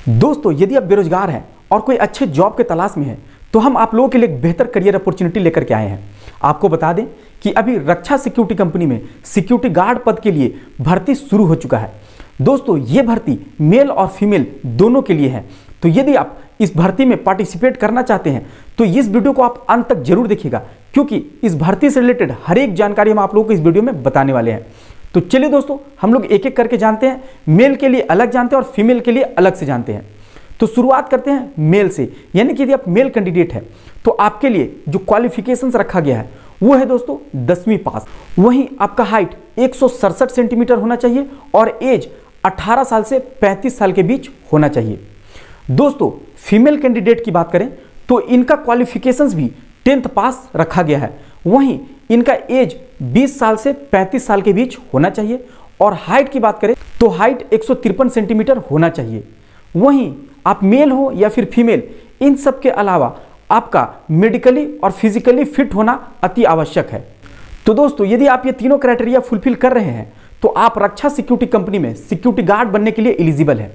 दोस्तों, यदि आप बेरोजगार हैं और कोई अच्छे जॉब के तलाश में हैं तो हम आप लोगों के लिए एक बेहतर करियर अपॉर्चुनिटी लेकर के आए हैं। आपको बता दें कि अभी रक्षा सिक्योरिटी कंपनी में सिक्योरिटी गार्ड पद के लिए भर्ती शुरू हो चुका है। दोस्तों, ये भर्ती मेल और फीमेल दोनों के लिए है। तो यदि आप इस भर्ती में पार्टिसिपेट करना चाहते हैं तो इस वीडियो को आप अंत तक जरूर देखिएगा, क्योंकि इस भर्ती से रिलेटेड हर एक जानकारी हम आप लोगों को इस वीडियो में बताने वाले हैं। तो चलिए दोस्तों, हम लोग एक एक करके जानते हैं। मेल के लिए अलग जानते हैं और फीमेल के लिए अलग से जानते हैं। तो शुरुआत करते हैं मेल से, यानी कि यदि आप मेल कैंडिडेट हैं तो आपके लिए जो क्वालिफिकेशंस रखा गया है वो है दोस्तों 10वीं पास। वहीं आपका हाइट 167 सेंटीमीटर होना चाहिए और एज 18 साल से 35 साल के बीच होना चाहिए। दोस्तों, फीमेल कैंडिडेट की बात करें तो इनका क्वालिफिकेशंस भी 10th पास रखा गया है। वहीं इनका एज 20 साल से 35 साल के बीच होना चाहिए और हाइट की बात करें तो हाइट 153 सेंटीमीटर होना चाहिए। वहीं आप मेल हो या फिर फीमेल, इन सब के अलावा आपका मेडिकली और फिजिकली फिट होना अति आवश्यक है। तो दोस्तों, यदि आप ये तीनों क्राइटेरिया फुलफिल कर रहे हैं तो आप रक्षा सिक्योरिटी कंपनी में सिक्योरिटी गार्ड बनने के लिए एलिजिबल है।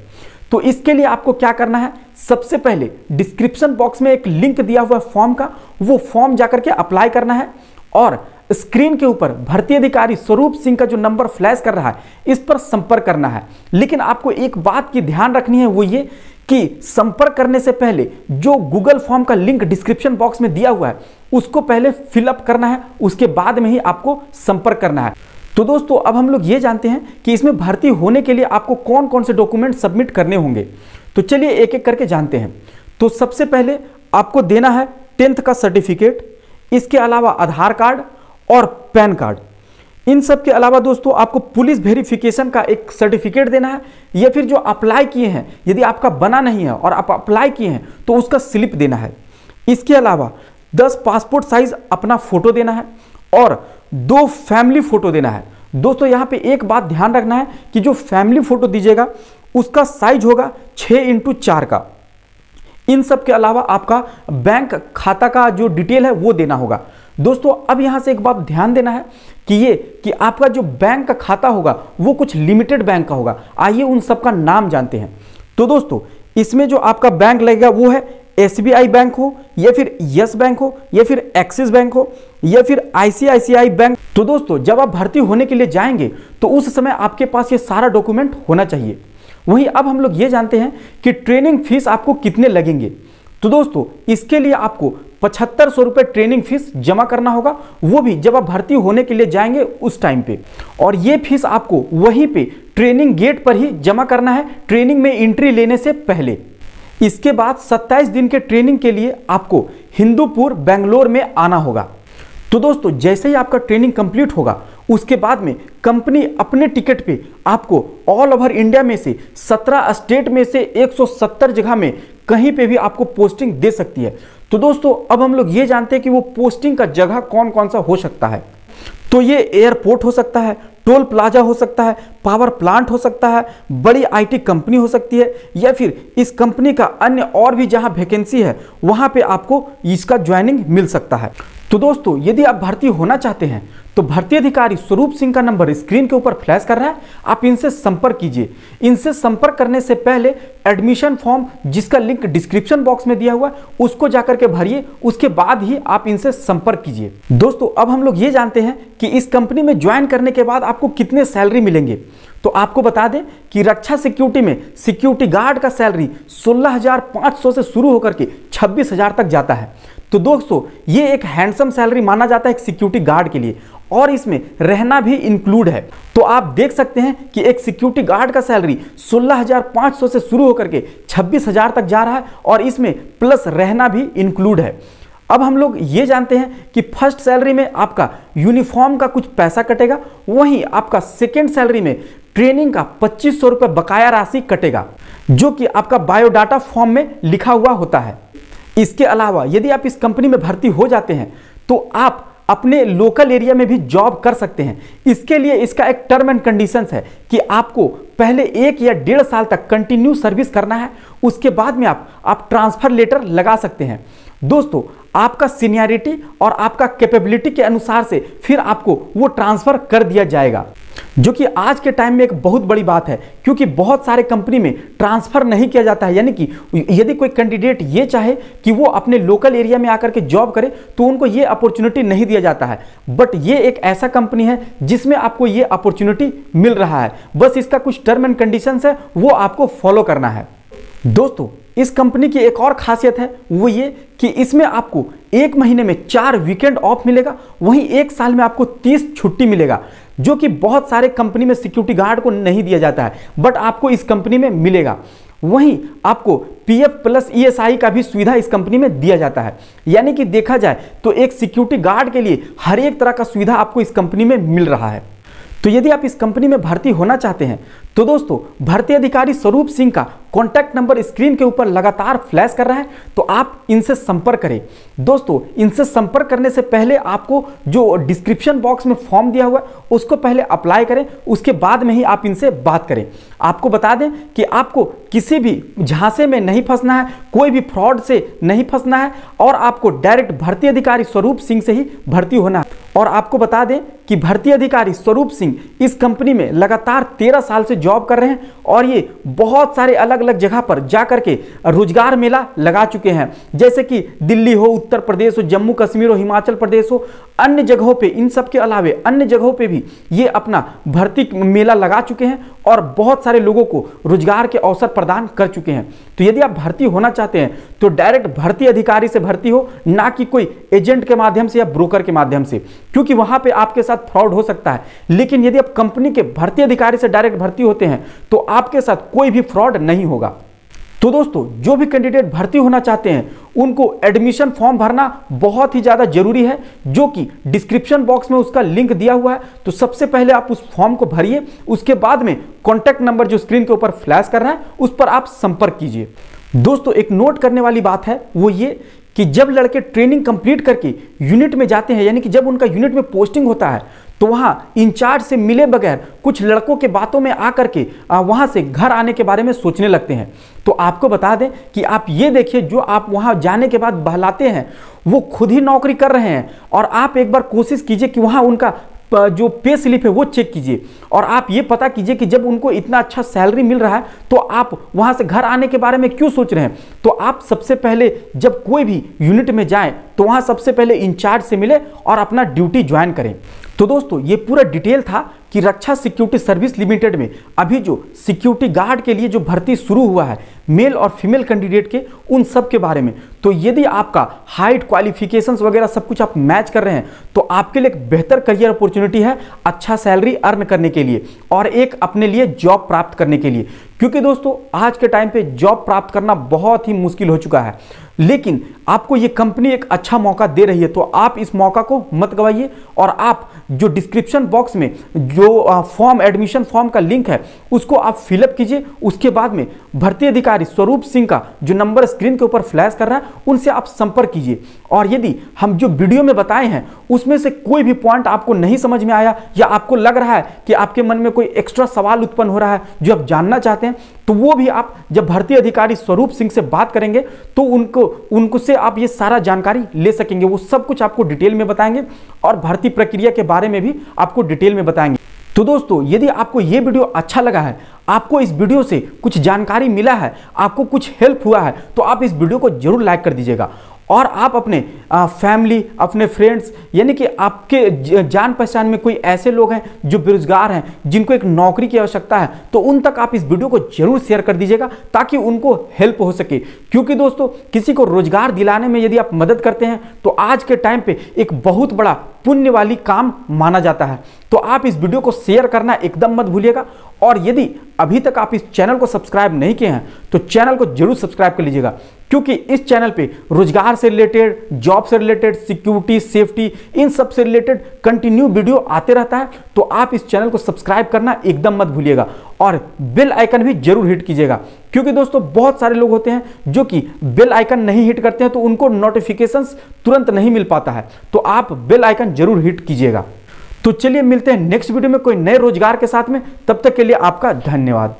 तो इसके लिए आपको क्या करना है, सबसे पहले डिस्क्रिप्शन बॉक्स में एक लिंक दिया हुआ है फॉर्म का, वो फॉर्म जाकर के अप्लाई करना है और स्क्रीन के ऊपर भर्ती अधिकारी स्वरूप सिंह का जो नंबर फ्लैश कर रहा है इस पर संपर्क करना है। लेकिन आपको एक बात की ध्यान रखनी है, वो ये कि संपर्क करने से पहले जो गूगल फॉर्म का लिंक डिस्क्रिप्शन बॉक्स में दिया हुआ है उसको पहले फिलअप करना है, उसके बाद में ही आपको संपर्क करना है। तो दोस्तों, अब हम लोग ये जानते हैं कि इसमें भर्ती होने के लिए आपको कौन कौन से डॉक्यूमेंट सबमिट करने होंगे। तो चलिए एक एक करके जानते हैं। तो सबसे पहले आपको देना है 10th का सर्टिफिकेट, इसके अलावा आधार कार्ड और पैन कार्ड। इन सब के अलावा दोस्तों आपको पुलिस वेरिफिकेशन का एक सर्टिफिकेट देना है, या फिर जो अप्लाई किए हैं, यदि आपका बना नहीं है और आप अप्लाई किए हैं तो उसका स्लिप देना है। इसके अलावा 10 पासपोर्ट साइज अपना फोटो देना है और 2 फैमिली फोटो देना है। दोस्तों, यहाँ पे एक बात ध्यान रखना है कि जो फैमिली फोटो दीजिएगा उसका साइज होगा 6x4 का। इन सब के अलावा आपका बैंक खाता का जो डिटेल है वो देना होगा। दोस्तों, अब यहां से एक बात ध्यान देना है कि आपका जो बैंक का खाता होगा वो कुछ लिमिटेड बैंक का होगा। आइए उन सब का नाम जानते हैं। तो दोस्तों, इसमें जो आपका बैंक लगेगा वो है SBI बैंक हो या फिर यस बैंक हो या फिर एक्सिस बैंक हो या फिर ICICI बैंक। तो दोस्तों, जब आप भर्ती होने के लिए जाएंगे तो उस समय आपके पास ये सारा डॉक्यूमेंट होना चाहिए। वहीं अब हम लोग ये जानते हैं कि ट्रेनिंग फीस आपको कितने लगेंगे। तो दोस्तों, इसके लिए आपको 7500 रुपये ट्रेनिंग फीस जमा करना होगा, वो भी जब आप भर्ती होने के लिए जाएंगे उस टाइम पे। और ये फीस आपको वहीं पे ट्रेनिंग गेट पर ही जमा करना है, ट्रेनिंग में एंट्री लेने से पहले। इसके बाद 27 दिन के ट्रेनिंग के लिए आपको हिंदूपुर बेंगलोर में आना होगा। तो दोस्तों, जैसे ही आपका ट्रेनिंग कंप्लीट होगा उसके बाद में कंपनी अपने टिकट पे आपको ऑल ओवर इंडिया में से 17 स्टेट में से 170 जगह में कहीं पे भी आपको पोस्टिंग दे सकती है। तो दोस्तों, अब हम लोग ये जानते हैं कि वो पोस्टिंग का जगह कौन कौन सा हो सकता है। तो ये एयरपोर्ट हो सकता है, टोल प्लाजा हो सकता है, पावर प्लांट हो सकता है, बड़ी IT कंपनी हो सकती है, या फिर इस कंपनी का अन्य और भी जहां वैकेंसी है वहां पे आपको इसका ज्वाइनिंग मिल सकता है। तो दोस्तों, यदि आप भर्ती होना चाहते हैं तो भर्ती अधिकारी स्वरूप सिंह का नंबर स्क्रीन के ऊपर फ्लैश कर रहा है, आप इनसे संपर्क कीजिए। इनसे संपर्क करने से पहले एडमिशन फॉर्म, जिसका लिंक डिस्क्रिप्शन बॉक्स में दिया हुआ है, उसको जाकर के भरिए, उसके बाद ही आप इनसे संपर्क कीजिए। दोस्तों, अब हम लोग ये जानते हैं कि इस कंपनी में ज्वाइन करने के बाद आपको कितने सैलरी मिलेंगे। तो आपको बता दें कि रक्षा सिक्योरिटी में सिक्योरिटी गार्ड का सैलरी 16,500 से शुरू होकर के 26,000 तक जाता है। तो दोस्तों, ये एक हैंडसम सैलरी माना जाता है एक सिक्योरिटी गार्ड के लिए, और इसमें रहना भी इंक्लूड है। तो आप देख सकते हैं कि एक सिक्योरिटी गार्ड का सैलरी 16,500 से शुरू होकर के 26,000 तक जा रहा है और इसमें प्लस रहना भी इंक्लूड है। अब हम लोग ये जानते हैं कि फर्स्ट सैलरी में आपका यूनिफॉर्म का कुछ पैसा कटेगा, वहीं आपका सेकेंड सैलरी में ट्रेनिंग का 2500 रुपये बकाया राशि कटेगा, जो कि आपका बायोडाटा फॉर्म में लिखा हुआ होता है। इसके अलावा यदि आप इस कंपनी में भर्ती हो जाते हैं तो आप अपने लोकल एरिया में भी जॉब कर सकते हैं। इसके लिए इसका एक टर्म एंड कंडीशंस है कि आपको पहले 1 या 1.5 साल तक कंटिन्यू सर्विस करना है, उसके बाद में आप ट्रांसफर लेटर लगा सकते हैं। दोस्तों, आपका सीनियरिटी और आपका कैपेबिलिटी के अनुसार से फिर आपको वो ट्रांसफ़र कर दिया जाएगा, जो कि आज के टाइम में एक बहुत बड़ी बात है, क्योंकि बहुत सारे कंपनी में ट्रांसफ़र नहीं किया जाता है। यानी कि यदि कोई कैंडिडेट ये चाहे कि वो अपने लोकल एरिया में आकर के जॉब करे तो उनको ये अपॉर्चुनिटी नहीं दिया जाता है। बट ये एक ऐसा कंपनी है जिसमें आपको ये अपॉर्चुनिटी मिल रहा है, बस इसका कुछ टर्म एंड कंडीशंस है वो आपको फॉलो करना है। दोस्तों, इस कंपनी की एक और खासियत है वो ये कि इसमें आपको 1 महीने में 4 वीकेंड ऑफ मिलेगा, वहीं 1 साल में आपको 30 छुट्टी मिलेगा, जो कि बहुत सारे कंपनी में सिक्योरिटी गार्ड को नहीं दिया जाता है, बट आपको इस कंपनी में मिलेगा। वहीं आपको पीएफ प्लस ईएसआई का भी सुविधा इस कंपनी में दिया जाता है। यानी कि देखा जाए तो एक सिक्योरिटी गार्ड के लिए हर एक तरह का सुविधा आपको इस कंपनी में मिल रहा है। तो यदि आप इस कंपनी में भर्ती होना चाहते हैं तो दोस्तों, भर्ती अधिकारी स्वरूप सिंह का कॉन्टैक्ट नंबर स्क्रीन के ऊपर लगातार फ्लैश कर रहा है, तो आप इनसे संपर्क करें। दोस्तों, इनसे संपर्क करने से पहले आपको जो डिस्क्रिप्शन बॉक्स में फॉर्म दिया हुआ है उसको पहले अप्लाई करें, उसके बाद में ही आप इनसे बात करें। आपको बता दें कि आपको किसी भी झांसे में नहीं फंसना है, कोई भी फ्रॉड से नहीं फंसना है, और आपको डायरेक्ट भर्ती अधिकारी स्वरूप सिंह से ही भर्ती होना है। और आपको बता दें कि भर्ती अधिकारी स्वरूप सिंह इस कंपनी में लगातार 13 साल से जॉब कर रहे हैं, और ये बहुत सारे अलग अलग जगह पर जा करके रोजगार मेला लगा चुके हैं, जैसे कि दिल्ली हो, उत्तर प्रदेश हो, जम्मू कश्मीर हो, हिमाचल प्रदेश हो, अन्य जगहों पे, इन सब के अलावे अन्य जगहों पे भी ये अपना भर्ती मेला लगा चुके हैं और बहुत सारे लोगों को रोजगार के अवसर प्रदान कर चुके हैं। तो यदि आप भर्ती होना चाहते हैं तो डायरेक्ट भर्ती अधिकारी से भर्ती हो, ना कि कोई एजेंट के माध्यम से या ब्रोकर के माध्यम से, क्योंकि वहां पे आपके साथ फ्रॉड हो सकता है। लेकिन यदि आप कंपनी के भर्ती अधिकारी से डायरेक्ट भर्ती होते हैं तो आपके साथ कोई भी फ्रॉड नहीं होगा। तो दोस्तों, जो भी कैंडिडेट भर्ती होना चाहते हैं उनको एडमिशन फॉर्म भरना बहुत ही ज़्यादा जरूरी है, जो कि डिस्क्रिप्शन बॉक्स में उसका लिंक दिया हुआ है। तो सबसे पहले आप उस फॉर्म को भरिए, उसके बाद में कॉन्टैक्ट नंबर जो स्क्रीन के ऊपर फ्लैश कर रहा है उस पर आप संपर्क कीजिए। दोस्तों, एक नोट करने वाली बात है वो ये कि जब लड़के ट्रेनिंग कंप्लीट करके यूनिट में जाते हैं, यानी कि जब उनका यूनिट में पोस्टिंग होता है, तो वहां इंचार्ज से मिले बगैर कुछ लड़कों के बातों में आकर के वहां से घर आने के बारे में सोचने लगते हैं। तो आपको बता दें कि आप ये देखिए, जो आप वहां जाने के बाद बहलाते हैं वो खुद ही नौकरी कर रहे हैं, और आप एक बार कोशिश कीजिए कि वहां उनका जो पे स्लिप है वो चेक कीजिए, और आप ये पता कीजिए कि जब उनको इतना अच्छा सैलरी मिल रहा है तो आप वहां से घर आने के बारे में क्यों सोच रहे हैं। तो आप सबसे पहले जब कोई भी यूनिट में जाएं तो वहां सबसे पहले इंचार्ज से मिले और अपना ड्यूटी ज्वाइन करें। तो दोस्तों, ये पूरा डिटेल था कि रक्षा सिक्योरिटी सर्विस लिमिटेड में अभी जो सिक्योरिटी गार्ड के लिए जो भर्ती शुरू हुआ है मेल और फीमेल कैंडिडेट के, उन सब के बारे में। तो यदि आपका हाइट, क्वालिफिकेशंस वगैरह सब कुछ आप मैच कर रहे हैं तो आपके लिए एक बेहतर करियर अपॉर्चुनिटी है, अच्छा सैलरी अर्न करने के लिए और एक अपने लिए जॉब प्राप्त करने के लिए। क्योंकि दोस्तों, आज के टाइम पे जॉब प्राप्त करना बहुत ही मुश्किल हो चुका है, लेकिन आपको ये कंपनी एक अच्छा मौका दे रही है, तो आप इस मौका को मत गवाइए। और आप जो डिस्क्रिप्शन बॉक्स में जो फॉर्म, एडमिशन फॉर्म का लिंक है उसको आप फिलअप कीजिए। उसके बाद में भर्ती अधिकारी स्वरूप सिंह का जो नंबर स्क्रीन के ऊपर फ्लैश कर रहा है उनसे आप संपर्क कीजिए। और यदि हम जो वीडियो में बताए हैं उसमें से कोई भी पॉइंट आपको नहीं समझ में आया, या आपको लग रहा है कि आपके मन में कोई एक्स्ट्रा सवाल उत्पन्न हो रहा है जो आप जानना चाहते हैं, तो वो भी आप जब भर्ती अधिकारी स्वरूप सिंह से बात करेंगे तो उनको से आप ये सारा जानकारी ले सकेंगे। वो सब कुछ आपको डिटेल में बताएंगे और भर्ती प्रक्रिया के बारे में भी आपको डिटेल में बताएंगे। तो दोस्तों, यदि आपको ये वीडियो अच्छा लगा है, आपको इस वीडियो से कुछ जानकारी मिला है, आपको कुछ हेल्प हुआ है, तो आप इस वीडियो को जरूर लाइक कर दीजिएगा। और आप अपने फैमिली, अपने फ्रेंड्स, यानी कि आपके जान पहचान में कोई ऐसे लोग हैं जो बेरोजगार हैं, जिनको एक नौकरी की आवश्यकता है, तो उन तक आप इस वीडियो को जरूर शेयर कर दीजिएगा ताकि उनको हेल्प हो सके। क्योंकि दोस्तों, किसी को रोजगार दिलाने में यदि आप मदद करते हैं तो आज के टाइम पे एक बहुत बड़ा पुण्य वाली काम माना जाता है। तो आप इस वीडियो को शेयर करना एकदम मत भूलिएगा। और यदि अभी तक आप इस चैनल को सब्सक्राइब नहीं किए हैं तो चैनल को जरूर सब्सक्राइब कर लीजिएगा, क्योंकि इस चैनल पे रोजगार से रिलेटेड, जॉब से रिलेटेड, सिक्योरिटी, सेफ्टी, इन सब से रिलेटेड कंटिन्यू वीडियो आते रहता है। तो आप इस चैनल को सब्सक्राइब करना एकदम मत भूलिएगा और बेल आइकन भी जरूर हिट कीजिएगा, क्योंकि दोस्तों बहुत सारे लोग होते हैं जो कि बेल आइकन नहीं हिट करते हैं तो उनको नोटिफिकेशंस तुरंत नहीं मिल पाता है। तो आप बेल आइकन जरूर हिट कीजिएगा। तो चलिए मिलते हैं नेक्स्ट वीडियो में कोई नए रोजगार के साथ में। तब तक के लिए आपका धन्यवाद।